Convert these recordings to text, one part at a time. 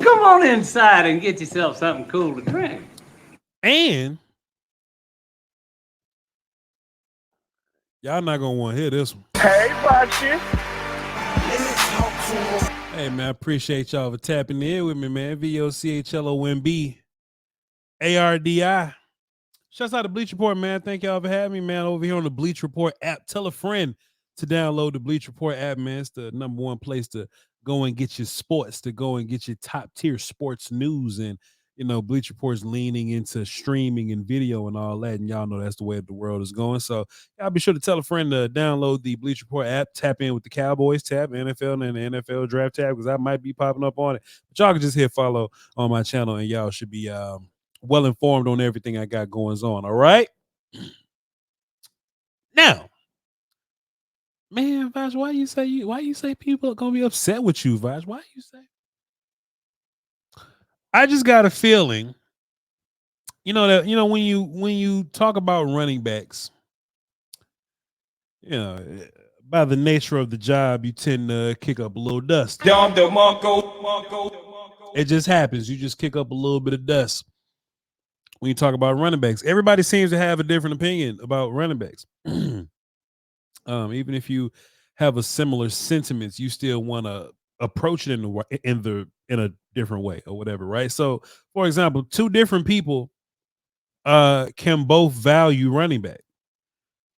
come on inside and get yourself something cool to drink. And y'all not gonna want to hear this one. Hey, Bachi. Hey man, I appreciate y'all for tapping in with me, man. VOCHLOMB ARDI. Shouts out to Bleacher Report, man. Thank y'all for having me, man, over here on the Bleacher Report app. Tell a friend to download the Bleacher Report app, man. It's the #1 place to go and get your sports, to go and get your top tier sports news. And, you know, Bleacher Report's leaning into streaming and video and all that. And y'all know that's the way the world is going. So y'all be sure to tell a friend to download the Bleacher Report app, tap in with the Cowboys tab, NFL, and the NFL draft tab, because I might be popping up on it. But y'all can just hit follow on my channel, and y'all should be well informed on everything I got going on. All right. Now, man, Voch, why you say people are gonna be upset with you, Voch? Why you say? I just got a feeling, that when you talk about running backs, by the nature of the job, you tend to kick up a little dust. It just happens. You just kick up a little bit of dust when you talk about running backs. Everybody seems to have a different opinion about running backs. Even if you have a similar sentiments, you still want to approach it in a different way or whatever, right? So, for example, two different people can both value running back.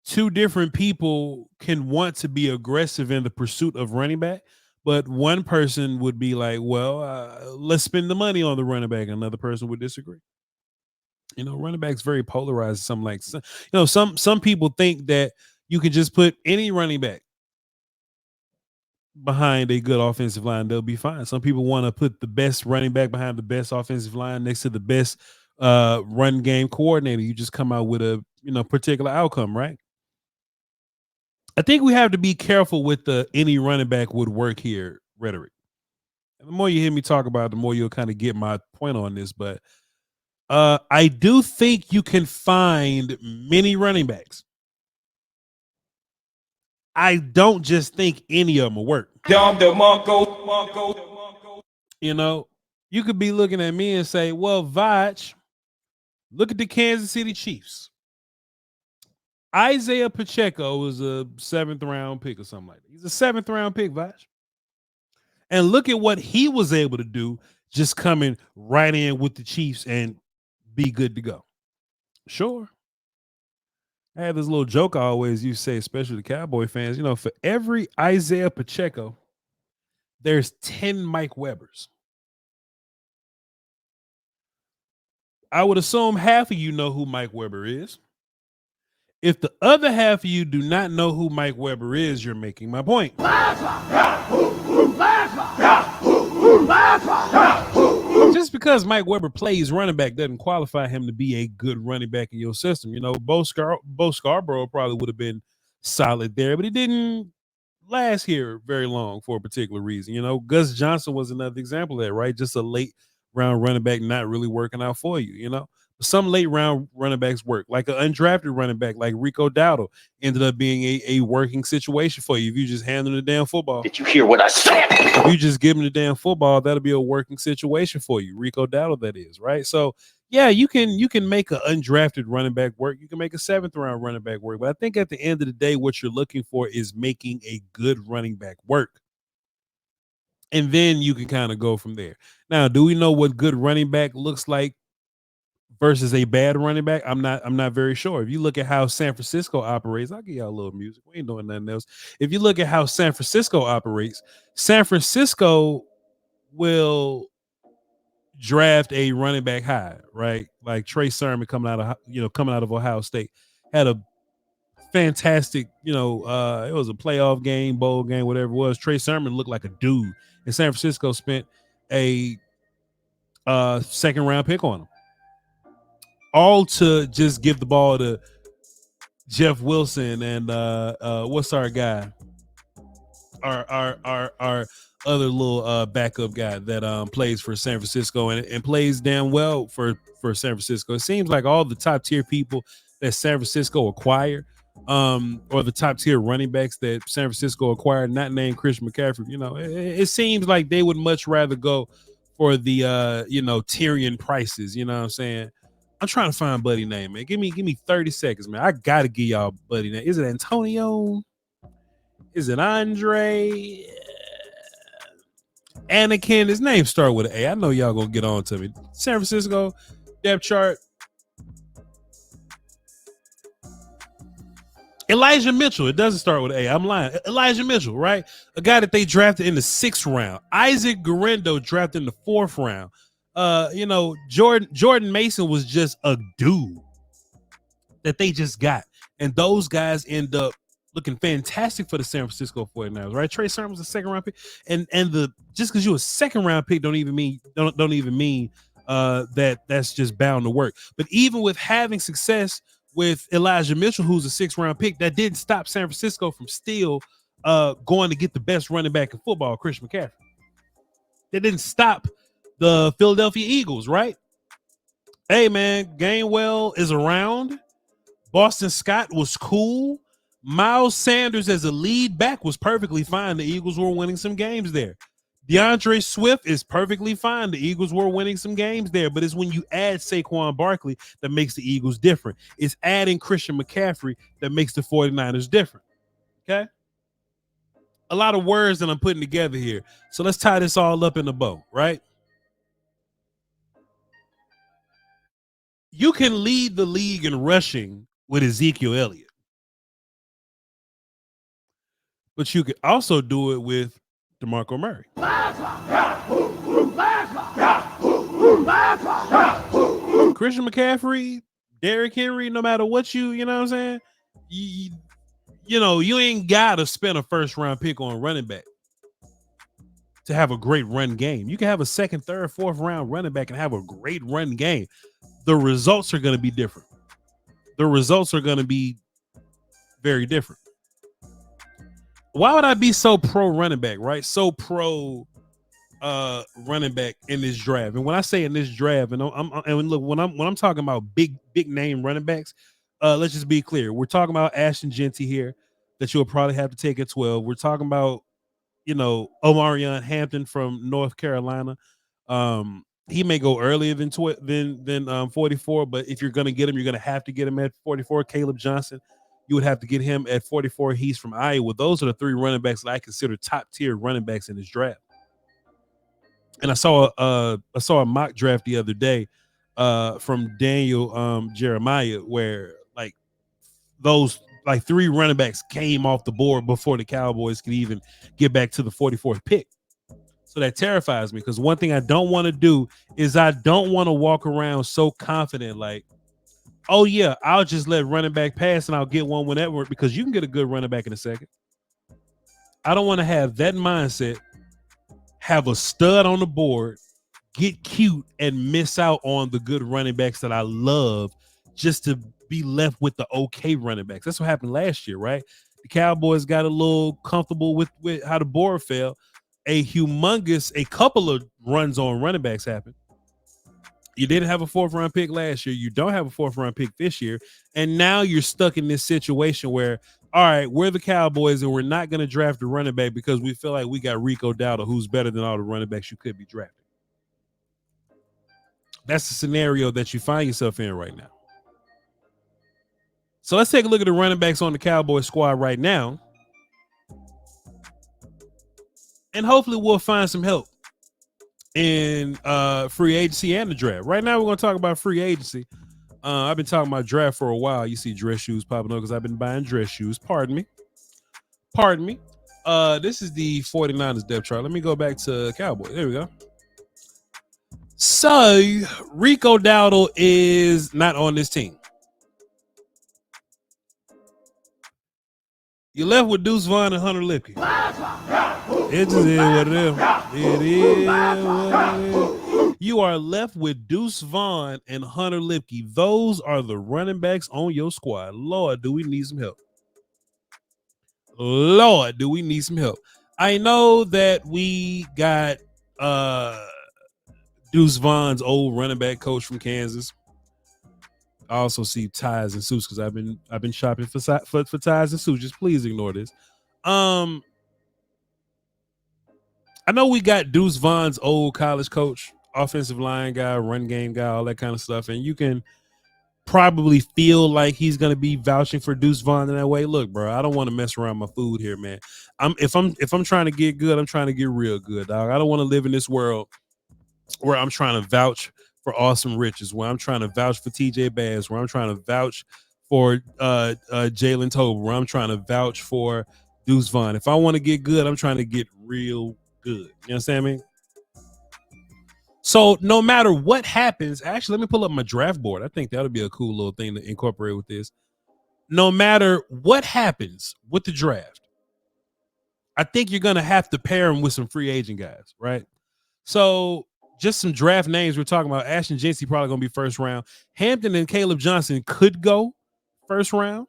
Two different people can want to be aggressive in the pursuit of running back, but one person would be like, well, let's spend the money on the running back. Another person would disagree. Running back's very polarized. Some people think that you can just put any running back behind a good offensive line, they'll be fine. Some people want to put the best running back behind the best offensive line next to the best run game coordinator. You just come out with a particular outcome, right? I think we have to be careful with the any running back would work here rhetoric. And the more you hear me talk about it, the more you'll kind of get my point on this. But I do think you can find many running backs. I don't just think any of them will work. You could be looking at me and say, well, Voch, look at the Kansas City Chiefs. Isaiah Pacheco was a 7th round pick or something like that. He's a 7th round pick, Voch. And look at what he was able to do, just coming right in with the Chiefs and be good to go. Sure. I had this little joke I always used to say, especially the Cowboy fans, for every Isaiah Pacheco, there's 10 Mike Webbers. I would assume half of you know who Mike Weber is. If the other half of you do not know who Mike Weber is, you're making my point. Just because Mike Weber plays running back doesn't qualify him to be a good running back in your system. Bo Scarborough probably would have been solid there, but he didn't last here very long for a particular reason. Gus Johnson was another example of that, right? Just a late round running back not really working out for you. Some late round running backs work, like an undrafted running back like Rico Dowdle ended up being a working situation for you if you just hand him the damn football. Did you hear what I said? If you just give him the damn football, that'll be a working situation for you. Rico Dowdle, that is, right? So yeah, you can make an undrafted running back work. You can make a 7th round running back work. But I think at the end of the day, what you're looking for is making a good running back work. And then you can kind of go from there. Now, do we know what good running back looks like versus a bad running back? I'm not very sure. If you look at how San Francisco operates, I'll give y'all a little music. We ain't doing nothing else. If you look at how San Francisco operates, San Francisco will draft a running back high, right? Like Trey Sermon coming out of Ohio State had a fantastic, it was a playoff game, bowl game, whatever it was. Trey Sermon looked like a dude, and San Francisco spent a 2nd round pick on him, all to just give the ball to Jeff Wilson and what's our guy, our other little backup guy that plays for San Francisco and plays damn well for San Francisco. It seems like all the top tier people that San Francisco acquired, or the top tier running backs that San Francisco acquired, not named Christian McCaffrey, it seems like they would much rather go for the Tyrion prices. You know what I'm saying? I'm trying to find Buddy name, man. Give me 30 seconds, man. I gotta give y'all Buddy name. Is it Antonio? Is it Andre? Anakin? His name start with an A. I know y'all gonna get on to me. San Francisco depth chart. Elijah Mitchell. It doesn't start with an A. I'm lying. Elijah Mitchell, right? A guy that they drafted in the 6th round. Isaac Garendo drafted in the 4th round. Jordan Mason was just a dude that they just got. And those guys end up looking fantastic for the San Francisco 49ers, right? Trey Sermon was a 2nd round pick. And the just because you're a 2nd round pick don't even mean that that's just bound to work. But even with having success with Elijah Mitchell, who's a 6th round pick, that didn't stop San Francisco from still going to get the best running back in football, Christian McCaffrey. That didn't stop the Philadelphia Eagles, right? Hey, man, Gainwell is around. Boston Scott was cool. Miles Sanders as a lead back was perfectly fine. The Eagles were winning some games there. DeAndre Swift is perfectly fine. The Eagles were winning some games there, but it's when you add Saquon Barkley that makes the Eagles different. It's adding Christian McCaffrey that makes the 49ers different, okay? A lot of words that I'm putting together here. So let's tie this all up in a bow, right? You can lead the league in rushing with Ezekiel Elliott, but you could also do it with DeMarco Murray. Christian McCaffrey, Derrick Henry, no matter what you know what I'm saying? You ain't got to spend a 1st round pick on running back to have a great run game. You can have a 2nd, 3rd, 4th round running back and have a great run game. The results are going to be different. The results are going to be very different. Why would I be so pro running back, right? So pro running back in this draft. And when I say in this draft, and look, when I'm talking about big name running backs, let's just be clear. We're talking about Ashton Genty here that you'll probably have to take at 12. We're talking about, Omarion Hampton from North Carolina. He may go earlier than 44, but if you're going to get him, you're going to have to get him at 44. Caleb Johnson, you would have to get him at 44. He's from Iowa. Those are the 3 running backs that I consider top tier running backs in this draft. And I saw a mock draft the other day from Daniel Jeremiah where those 3 running backs came off the board before the Cowboys could even get back to the 44th pick. So that terrifies me because one thing I don't want to do is I don't want to walk around so confident like, oh, yeah, I'll just let running back pass and I'll get one whenever, because you can get a good running back in a second. I don't want to have that mindset, have a stud on the board, get cute, and miss out on the good running backs that I love just to be left with the okay running backs. That's what happened last year, right? The Cowboys got a little comfortable with how the board fell. A couple of runs on running backs happened. You didn't have a 4th round pick last year. You don't have a 4th round pick this year. And now you're stuck in this situation where, all right, we're the Cowboys and we're not going to draft a running back because we feel like we got Rico Dowdle, who's better than all the running backs you could be drafting. That's the scenario that you find yourself in right now. So let's take a look at the running backs on the Cowboys squad right now. And hopefully we'll find some help in free agency and the draft. Right now we're going to talk about free agency. I've been talking about draft for a while. You see dress shoes popping up because I've been buying dress shoes. Pardon me. This is the 49ers depth chart. Let me go back to Cowboys. There we go. So Rico Dowdle is not on this team. You're left with Deuce Vaughn and Hunter Lipke. It just is what it is. It is what it is. You are left with Deuce Vaughn and Hunter Lipke. Those are the running backs on your squad. Lord, do we need some help? Lord, do we need some help? I know that we got Deuce Vaughn's old running back coach from Kansas. I also see ties and suits because I've been shopping for ties and suits. Just please ignore this. I I know we got Deuce Vaughn's old college coach, offensive line guy, run game guy, all that kind of stuff, and you can probably feel like he's gonna be vouching for Deuce Vaughn in that way. Look, bro, I don't want to mess around my food here, man. If I'm trying to get good, I'm trying to get real good, dog. I don't want to live in this world where I'm trying to vouch for Awesome Riches, where I'm trying to vouch for TJ Bass, where I'm trying to vouch for Jalen Tober, where I'm trying to vouch for Deuce Vaughn. If I want to get good, I'm trying to get real good. You understand me? So no matter what happens, actually, let me pull up my draft board. I think that'll be a cool little thing to incorporate with this. No matter what happens with the draft, I think you're going to have to pair them with some free agent guys, right? So just some draft names we're talking about. Ashton Jency probably going to be first round. Hampton and Caleb Johnson could go first round.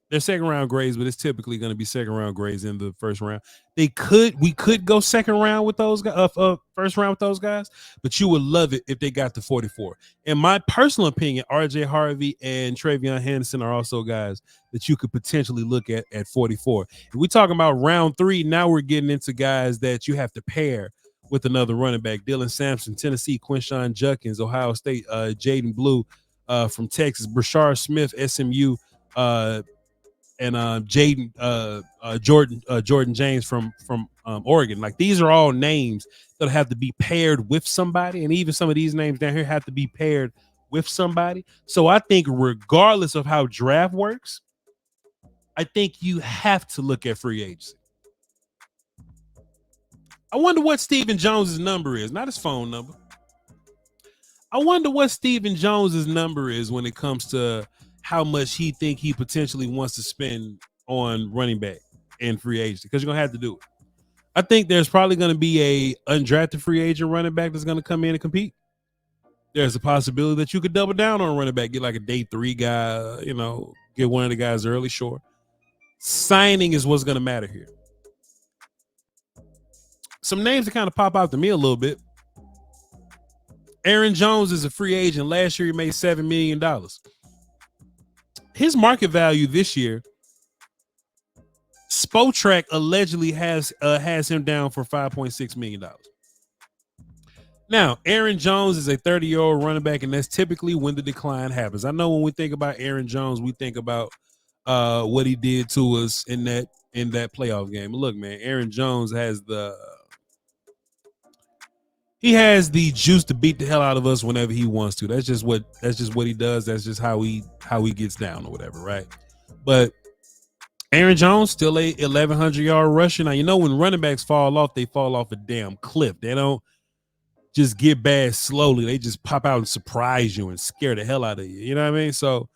They're second round grades, but it's typically going to be second round grades in the first round. We could go second round with those guys, first round with those guys, but you would love it if they got to 44. In my personal opinion, RJ Harvey and Travion Henderson are also guys that you could potentially look at 44. If we're talking about round 3, now we're getting into guys that you have to pair with another running back. Dylan Sampson, Tennessee, Quinshawn Judkins, Ohio State, Jaden Blue from Texas, Brashard Smith, SMU, and Jordan James from Oregon. Like, these are all names that have to be paired with somebody, and even some of these names down here have to be paired with somebody. So I think regardless of how draft works, I think you have to look at free agency. I wonder what Stephen Jones's number is, not his phone number. I wonder what Stephen Jones's number is when it comes to how much he think he potentially wants to spend on running back and free agency, because you're going to have to do it. I think there's probably going to be a undrafted free agent running back that's going to come in and compete. There's a possibility that you could double down on a running back, get like a day 3 guy, get one of the guys early, sure. Signing is what's going to matter here. Some names that kind of pop out to me a little bit. Aaron Jones is a free agent. Last year he made $7 million. His market value this year, Spotrac allegedly has him down for $5.6 million. Now, Aaron Jones is a 30-year-old running back, and that's typically when the decline happens. I know when we think about Aaron Jones, we think about what he did to us in that playoff game. But look, man, Aaron Jones has the juice to beat the hell out of us whenever he wants to. That's just what he does. That's just how he gets down or whatever, right? But Aaron Jones still a 1,100-yard rusher. Now, when running backs fall off, they fall off a damn cliff. They don't just get bad slowly. They just pop out and surprise you and scare the hell out of you. You know what I mean? So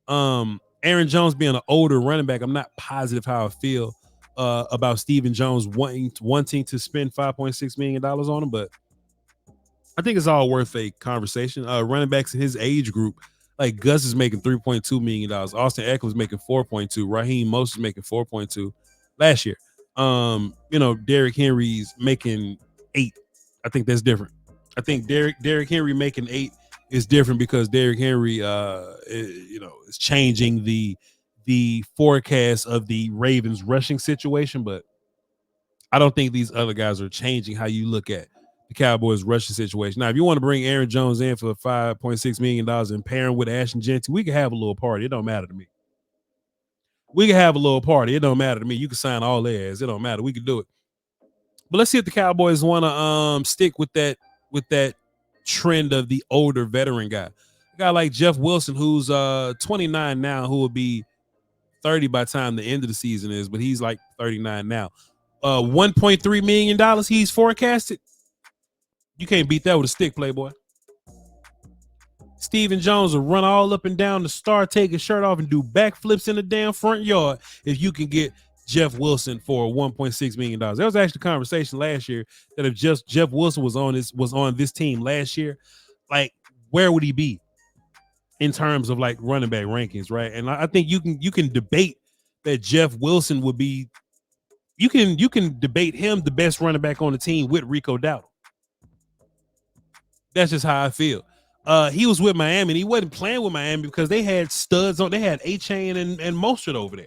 Aaron Jones being an older running back, I'm not positive how I feel about Stephen Jones wanting to spend $5.6 million on him, but I think it's all worth a conversation. Running backs in his age group, like Gus is making $3.2 million. Austin Eckler was making 4.2. Raheem Mostert is making 4.2 last year. Derrick Henry's making 8. I think that's different. I think Derrick Henry making 8 is different because Derrick Henry, is changing the forecast of the Ravens rushing situation. But I don't think these other guys are changing how you look at the Cowboys rushing situation. Now, if you want to bring Aaron Jones in for $5.6 million and pair him with Ashton Jency, we can have a little party. It don't matter to me. We can have a little party. It don't matter to me. You can sign all their ass. It don't matter. We can do it. But let's see if the Cowboys want to stick with that trend of the older veteran guy. A guy like Jeff Wilson, who's 29 now, who will be 30 by the time the end of the season is, but he's like 39 now. $1.3 million he's forecasted. You can't beat that with a stick, Playboy. Stephen Jones will run all up and down the star, take his shirt off, and do backflips in the damn front yard if you can get Jeff Wilson for $1.6 million. There was actually a conversation last year that if just Jeff Wilson was on this team last year, like, where would he be in terms of like running back rankings, right? And I think you can debate that Jeff Wilson would be. You can debate him the best running back on the team with Rico Dowdle. That's just how I feel. He was with Miami, and he wasn't playing with Miami because they had studs on. They had A-Chain and Mostert over there.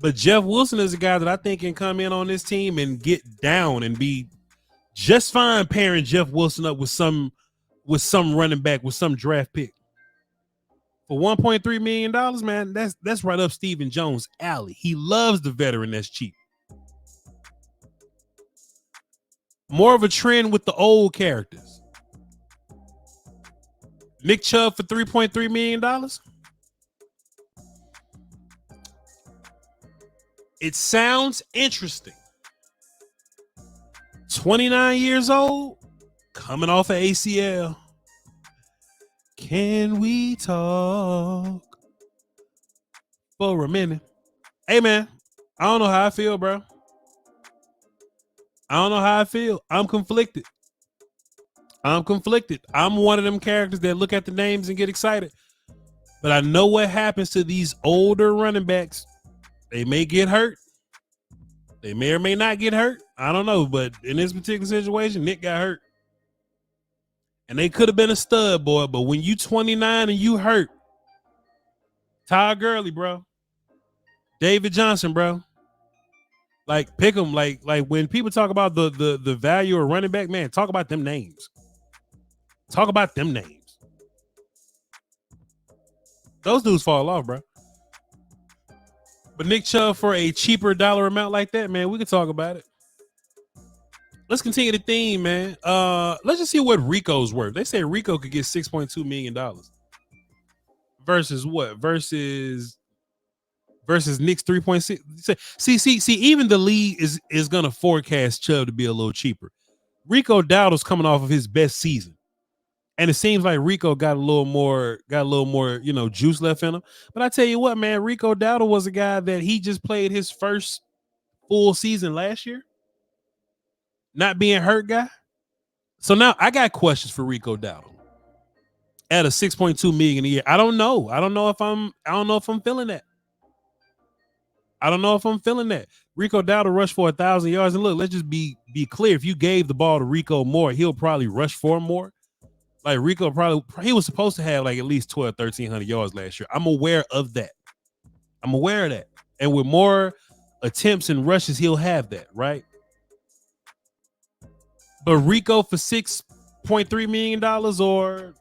But Jeff Wilson is a guy that I think can come in on this team and get down and be just fine pairing Jeff Wilson up with some running back, with some draft pick. For $1.3 million, man, that's right up Stephen Jones' alley. He loves the veteran that's cheap. More of a trend with the old characters. Nick Chubb for $3.3 million. It sounds interesting. 29 years old, coming off of ACL. Can we talk for a minute? Hey, man, I don't know how I feel, bro. I don't know how I feel. I'm conflicted. I'm one of them characters that look at the names and get excited. But I know what happens to these older running backs. They may get hurt. They may or may not get hurt. I don't know. But in this particular situation, Nick got hurt. And they could have been a stud, boy. But when you 29 and you hurt, Todd Gurley, bro. David Johnson, bro. Like, pick them. Like when people talk about the value of running back, man, talk about them names. Talk about them names. Those dudes fall off, bro. But Nick Chubb for a cheaper dollar amount like that, man, we can talk about it. Let's continue the theme, man. Let's just see what Rico's worth. They say Rico could get $6.2 million. Versus what? Versus Nick's 3.6. See, even the league is gonna forecast Chubb to be a little cheaper. Rico Dowdle's coming off of his best season. And it seems like Rico got a little more, juice left in him. But I tell you what, man, Rico Dowdle was a guy that he just played his first full season last year. Not being hurt guy. So now I got questions for Rico Dowdle. At a $6.2 million a year. I don't know if I'm feeling that. I don't know if I'm feeling that. Rico Dowdle rushed for 1,000 yards. And look, let's just be clear. If you gave the ball to Rico more, he'll probably rush for more. Like Rico he was supposed to have like at least 1,300 yards last year. I'm aware of that. And with more attempts and rushes, he'll have that, right? But Rico for $6.3 million or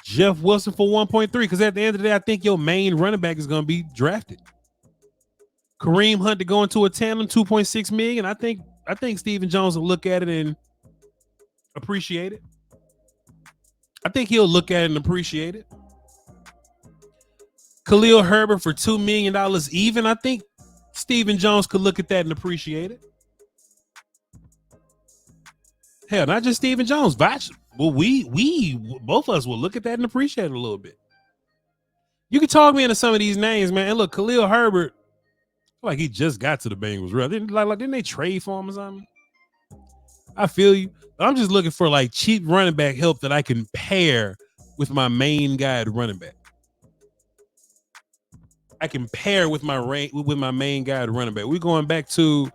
Jeff Wilson for 1.3? Because at the end of the day, I think your main running back is going to be drafted. Kareem Hunt to go into a tandem, $2.6 million. I think Stephen Jones will look at it and appreciate it. I think he'll look at it and appreciate it. Khalil Herbert for $2 million even. I think Stephen Jones could look at that and appreciate it. Hell, not just Stephen Jones. Voch. Well, we both of us will look at that and appreciate it a little bit. You can talk me into some of these names, man. And look, Khalil Herbert, like he just got to the Bengals, real. Didn't they trade for him or something? I feel you. But I'm just looking for like cheap running back help that I can pair with my main guy at running back. I can pair with my main guy at running back. We're going back to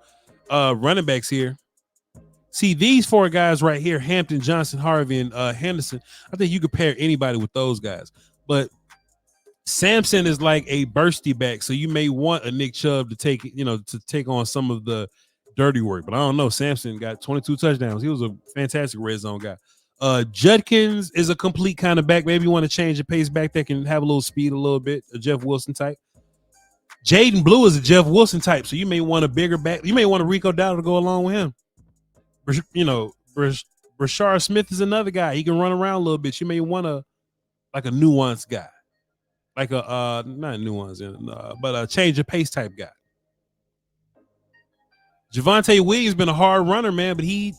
running backs here. See, these four guys right here, Hampton, Johnson, Harvey, and Henderson, I think you could pair anybody with those guys. But Sampson is like a bursty back, so you may want a Nick Chubb to take on some of the dirty work. But I don't know. Sampson got 22 touchdowns. He was a fantastic red zone guy. Judkins is a complete kind of back. Maybe you want to change the pace back that can have a little speed a little bit, a Jeff Wilson type. Jaden Blue is a Jeff Wilson type, so you may want a bigger back. You may want a Rico Dowdle to go along with him. Brashard Smith is another guy. He can run around a little bit. You may want a nuanced guy. Like not nuanced, but a change of pace type guy. Javonte Williams been a hard runner, man, but he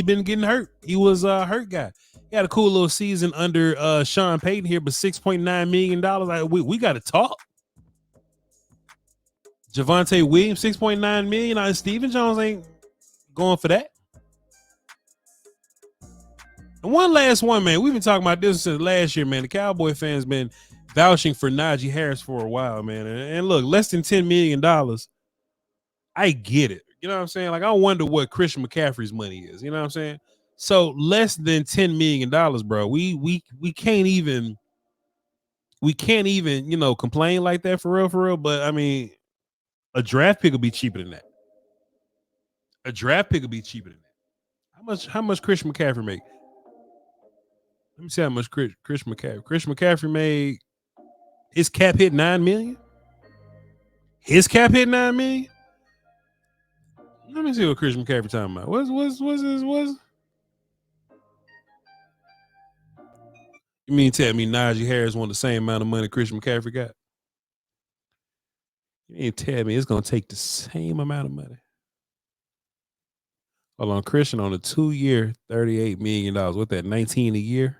been getting hurt. He was a hurt guy. He had a cool little season under Sean Payton here, but $6.9 million. We got to talk. Javonte Williams, $6.9 million. Stephen Jones ain't going for that. And one last one, man. We've been talking about this since last year, man. The Cowboy fans been vouching for Najee Harris for a while, man. And look, less than $10 million. I get it. You know what I'm saying? Like, I wonder what Christian McCaffrey's money is. You know what I'm saying? So less than $10 million, bro. We can't even complain like that for real. But I mean, A draft pick will be cheaper than that. A draft pick will be cheaper than that. How much Christian McCaffrey make? Let me see how much Christian McCaffrey. Christian McCaffrey made his cap hit $9 million. His cap hit $9 million. Let me see what Christian McCaffrey talking about. What's his? You mean tell me Najee Harris won the same amount of money Christian McCaffrey got? You ain't tell me it's gonna take the same amount of money. Hold on, Christian on a 2-year, $38 million. What that, 19 a year?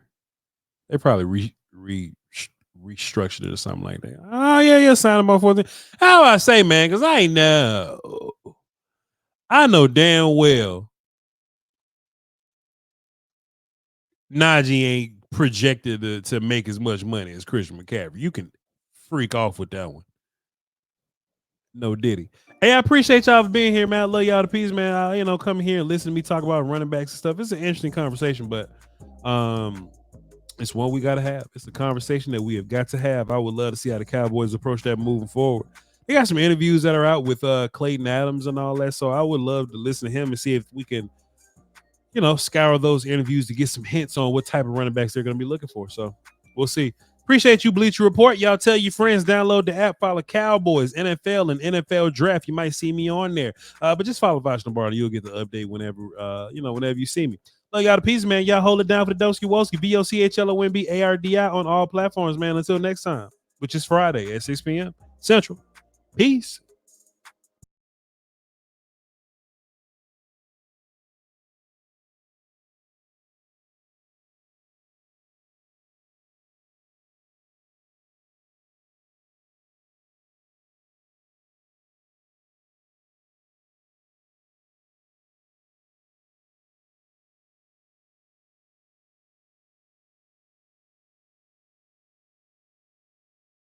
They probably restructured it or something like that. Oh yeah, sign him off for it. How I say, man? Because I know damn well Najee ain't projected to make as much money as Christian McCaffrey. You can freak off with that one. No diddy. Hey, I appreciate y'all for being here, man. I love y'all to pieces, man. Come here and listen to me talk about running backs and stuff. It's an interesting conversation, but it's one we got to have. It's a conversation that we have got to have. I would love to see how the Cowboys approach that moving forward. They got some interviews that are out with Clayton Adams and all that, so I would love to listen to him and see if we can, scour those interviews to get some hints on what type of running backs they're going to be looking for. So we'll see. Appreciate you, Bleacher Report. Y'all tell your friends, download the app, follow Cowboys, NFL, and NFL Draft. You might see me on there. But just follow Voch Lombardi. You'll get the update whenever you see me. Love y'all to pieces, man. Y'all hold it down for the Doski Wolski, VOCHLOMBARDI on all platforms, man. Until next time, which is Friday at 6 p.m. Central. Peace.